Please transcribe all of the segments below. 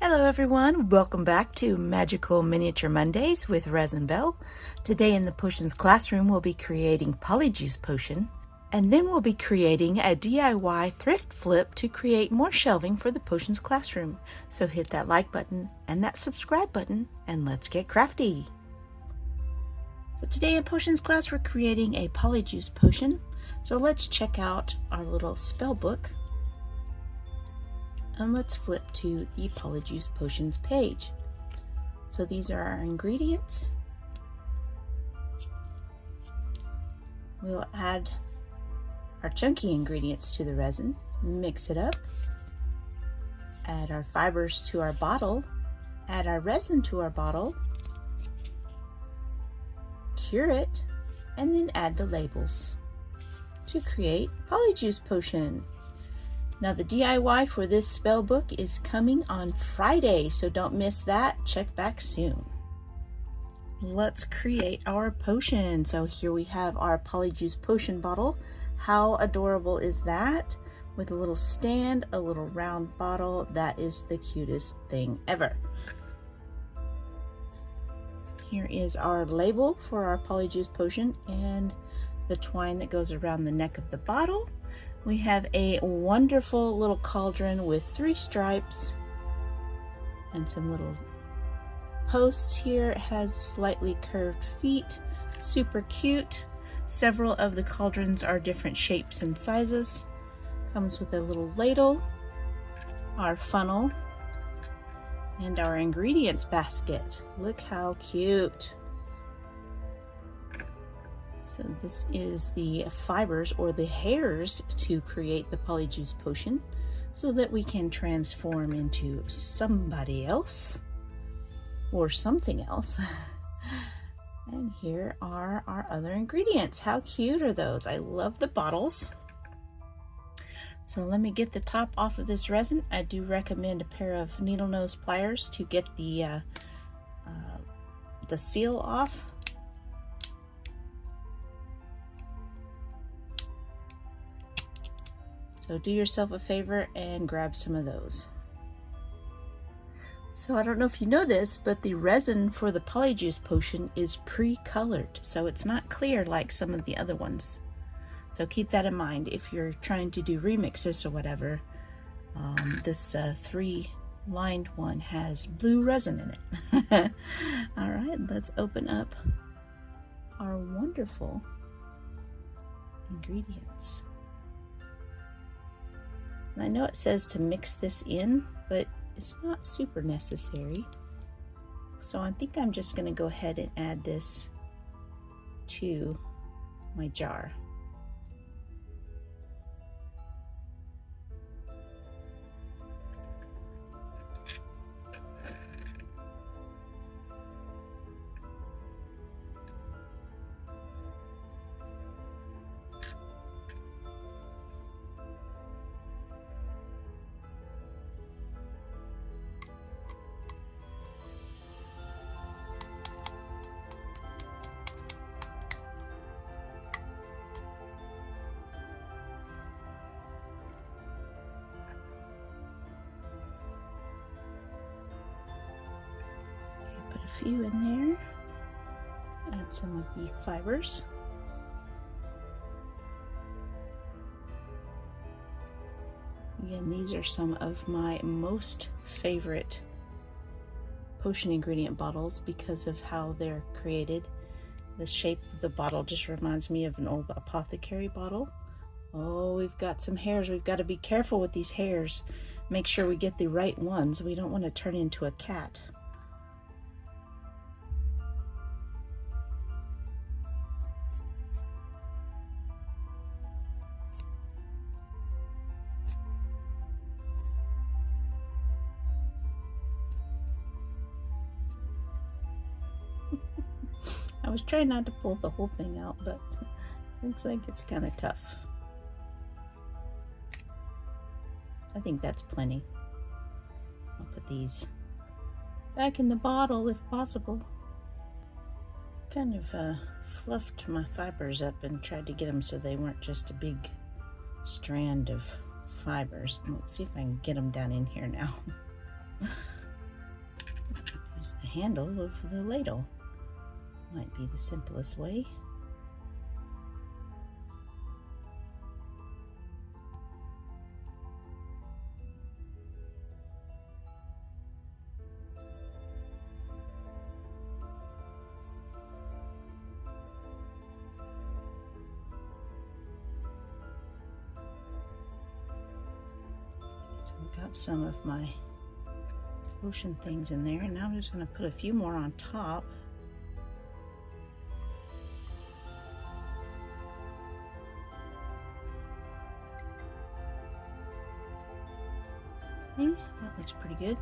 Hello everyone, welcome back to Magical Miniature Mondays with Resin Bell. Today in the Potions classroom we'll be creating Polyjuice Potion, and then we'll be creating a DIY thrift flip to create more shelving for the Potions classroom. So hit that like button and that subscribe button and let's get crafty. So today in Potions class we're creating a Polyjuice Potion. So let's check out our little spell book. And let's flip to the Polyjuice Potions page. So these are our ingredients. We'll add our chunky ingredients to the resin, mix it up, add our fibers to our bottle, add our resin to our bottle, cure it, and then add the labels to create Polyjuice Potion. Now the DIY for this spell book is coming on Friday, so don't miss that. Check back soon. Let's create our potion. So here we have our Polyjuice Potion bottle. How adorable is that? With a little stand, a little round bottle. That is the cutest thing ever. Here is our label for our Polyjuice Potion and the twine that goes around the neck of the bottle. We have a wonderful little cauldron with 3 stripes and some little posts here. It has slightly curved feet, super cute. Several of the cauldrons are different shapes and sizes. Comes with a little ladle, our funnel, and our ingredients basket. Look how cute. So this is the fibers or the hairs to create the Polyjuice Potion so that we can transform into somebody else or something else. And here are our other ingredients. How cute are those? I love the bottles. So let me get the top off of this resin. I do recommend a pair of needle nose pliers to get the seal off. So do yourself a favor and grab some of those. So I don't know if you know this, but the resin for the Polyjuice Potion is pre-colored. So it's not clear like some of the other ones. So keep that in mind if you're trying to do remixes or whatever. This 3-lined one has blue resin in it. All right, let's open up our wonderful ingredients. I know it says to mix this in, but it's not super necessary. So I think I'm just going to go ahead and add this to my jar. Few in there. Add some of the fibers. Again, these are some of my most favorite potion ingredient bottles because of how they're created. The shape of the bottle just reminds me of an old apothecary bottle. Oh, we've got some hairs. We've got to be careful with these hairs. Make sure we get the right ones. We don't want to turn into a cat. I was trying not to pull the whole thing out, but looks like it's kind of tough. I think that's plenty. I'll put these back in the bottle if possible. Kind of fluffed my fibers up and tried to get them so they weren't just a big strand of fibers. Let's see if I can get them down in here now. use the handle of the ladle. Might be the simplest way. So I've got some of my potion things in there, and now I'm just going to put a few more on top. Okay, that looks pretty good.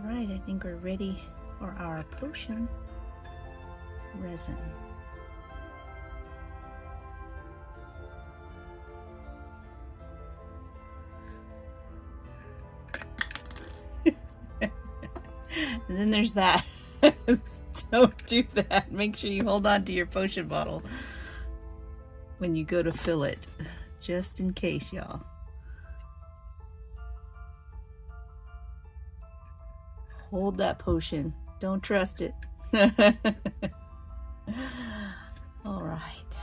Alright, I think we're ready for our potion resin. And then there's that. Don't do that. Make sure you hold on to your potion bottle when you go to fill it, just in case, y'all. Hold that potion. Don't trust it. All right.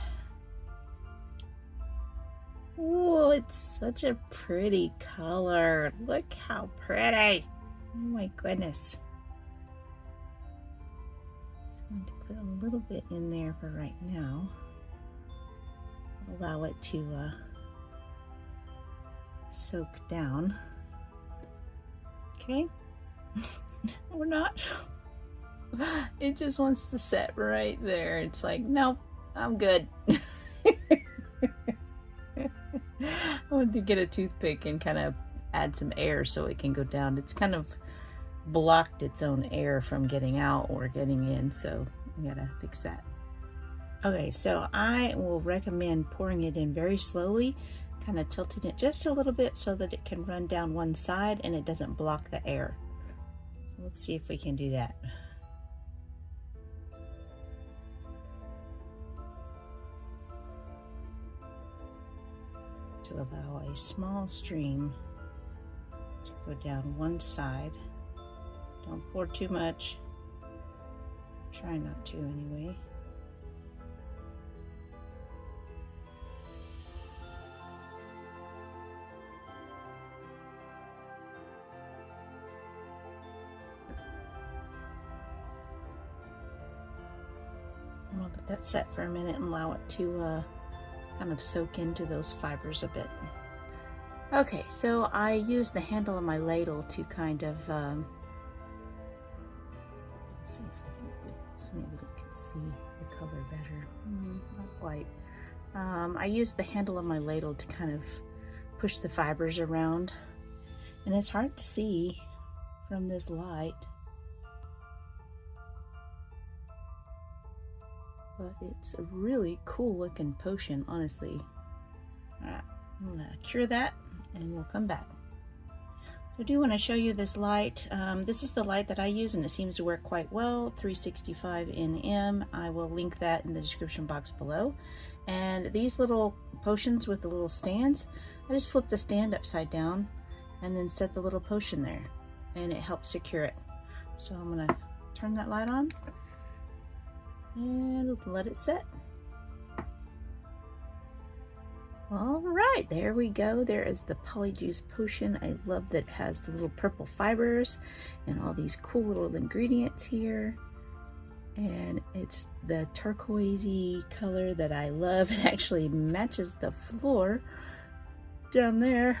Oh, it's such a pretty color. Look how pretty. Oh my goodness. Just going to put a little bit in there for right now. Allow it to soak down. Okay. Or not. It just wants to set right there. It's like, nope, I'm good. I want to get a toothpick and kind of add some air so it can go down. It's kind of blocked its own air from getting out or getting in, so I gotta fix that. Okay, so I will recommend pouring it in very slowly, kind of tilting it just a little bit so that it can run down one side and it doesn't block the air. So let's see if we can do that. To allow a small stream to go down one side. Don't pour too much. Try not to anyway. I'm gonna let that set for a minute and allow it to kind of soak into those fibers a bit. Okay, so I use the handle of my ladle to kind of let's see if I can do this. Maybe you can see the color better. Not quite. I use the handle of my ladle to kind of push the fibers around, and it's hard to see from this light, but it's a really cool looking potion, honestly. Alright, I'm gonna cure that and we'll come back. So I do want to show you this light. This is the light that I use and it seems to work quite well, 365 nm. I will link that in the description box below. And these little potions with the little stands, I just flip the stand upside down and then set the little potion there, and it helps secure it. So I'm gonna turn that light on and let it set. All right, there we go. There is the Polyjuice Potion. I love that it has the little purple fibers and all these cool little ingredients here. And it's the turquoisey color that I love. It actually matches the floor down there.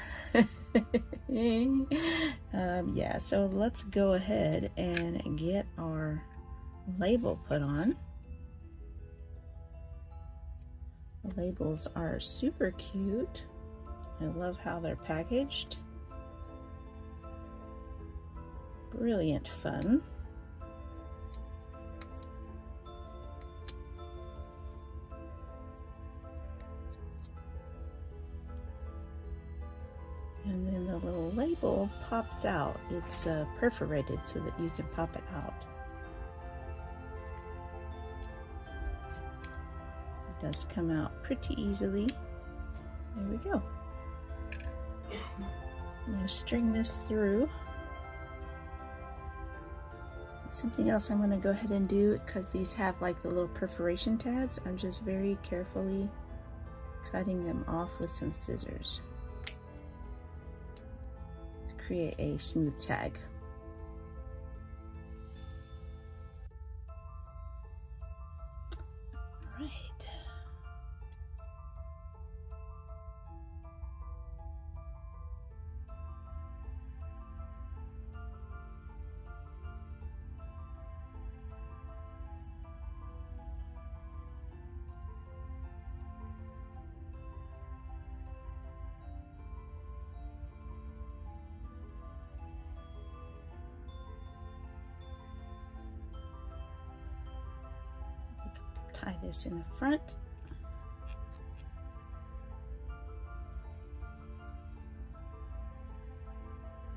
Yeah, so let's go ahead and get our label put on. The labels are super cute. I love how they're packaged. Brilliant fun. And then the little label pops out. It's perforated so that you can pop it out. It does come out pretty easily. There we go. I'm going to string this through. Something else I'm going to go ahead and do, because these have like the little perforation tabs, I'm just very carefully cutting them off with some scissors to create a smooth tag. All right. Tie this in the front.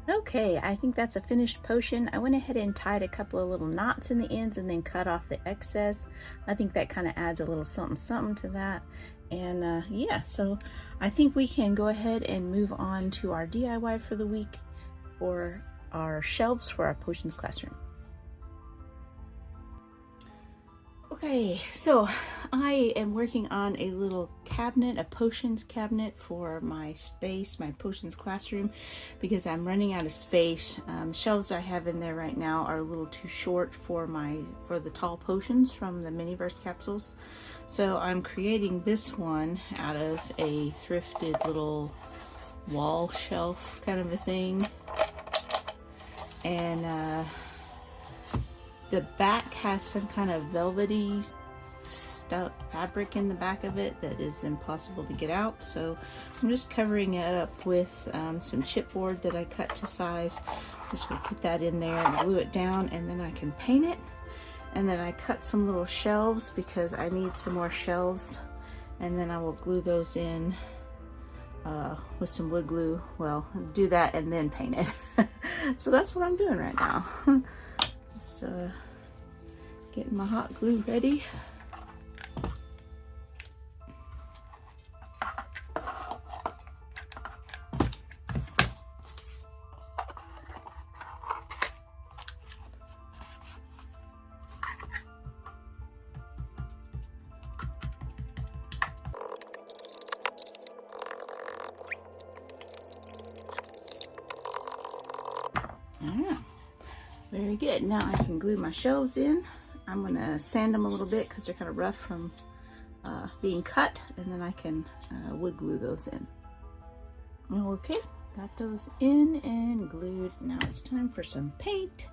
Okay, I think that's a finished potion. I went ahead and tied a couple of little knots in the ends and then cut off the excess. I think that kind of adds a little something something to that. And yeah, so I think we can go ahead and move on to our DIY for the week, or our shelves for our potions classroom. Okay, so I am working on a little cabinet, a potions cabinet for my space, my potions classroom, because I'm running out of space. The shelves I have in there right now are a little too short for the tall potions from the Miniverse capsules. So I'm creating this one out of a thrifted little wall shelf kind of a thing. And the back has some kind of velvety stuff, fabric in the back of it that is impossible to get out. So I'm just covering it up with some chipboard that I cut to size. Just gonna put that in there and glue it down, and then I can paint it. And then I cut some little shelves because I need some more shelves, and then I will glue those in with some wood glue. Well, do that and then paint it. So that's what I'm doing right now. Just getting my hot glue ready. Yeah. Very good. Now I can glue my shelves in. I'm going to sand them a little bit because they're kind of rough from being cut, and then I can wood glue those in. Okay, got those in and glued. Now it's time for some paint.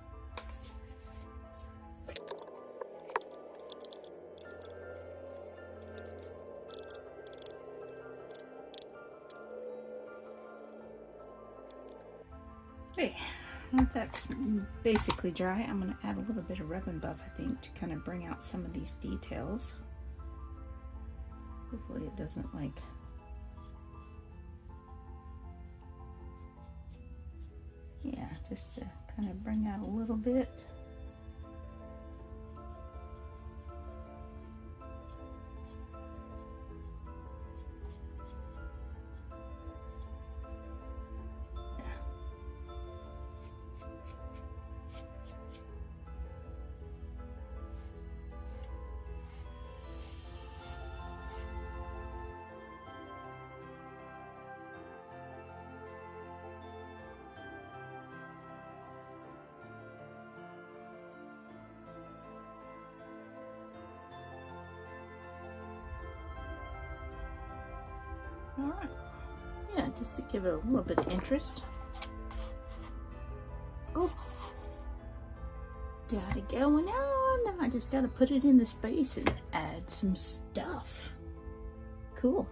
Okay. Once that's basically dry, I'm going to add a little bit of rub and buff, I think, to kind of bring out some of these details. Hopefully it doesn't like just to kind of bring out a little bit. All right, yeah, just to give it a little bit of interest. Oh, got it going on. Now I just got to put it in the space and add some stuff. Cool.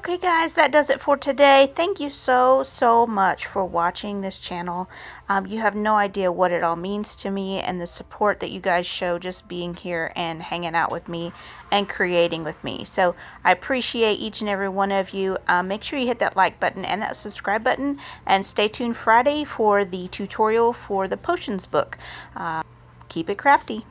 Okay guys, that does it for today. Thank you so much for watching this channel. You have no idea what it all means to me, and the support that you guys show just being here and hanging out with me and creating with me. So I appreciate each and every one of you. Make sure you hit that like button and that subscribe button, and stay tuned Friday for the tutorial for the potions book. Keep it crafty.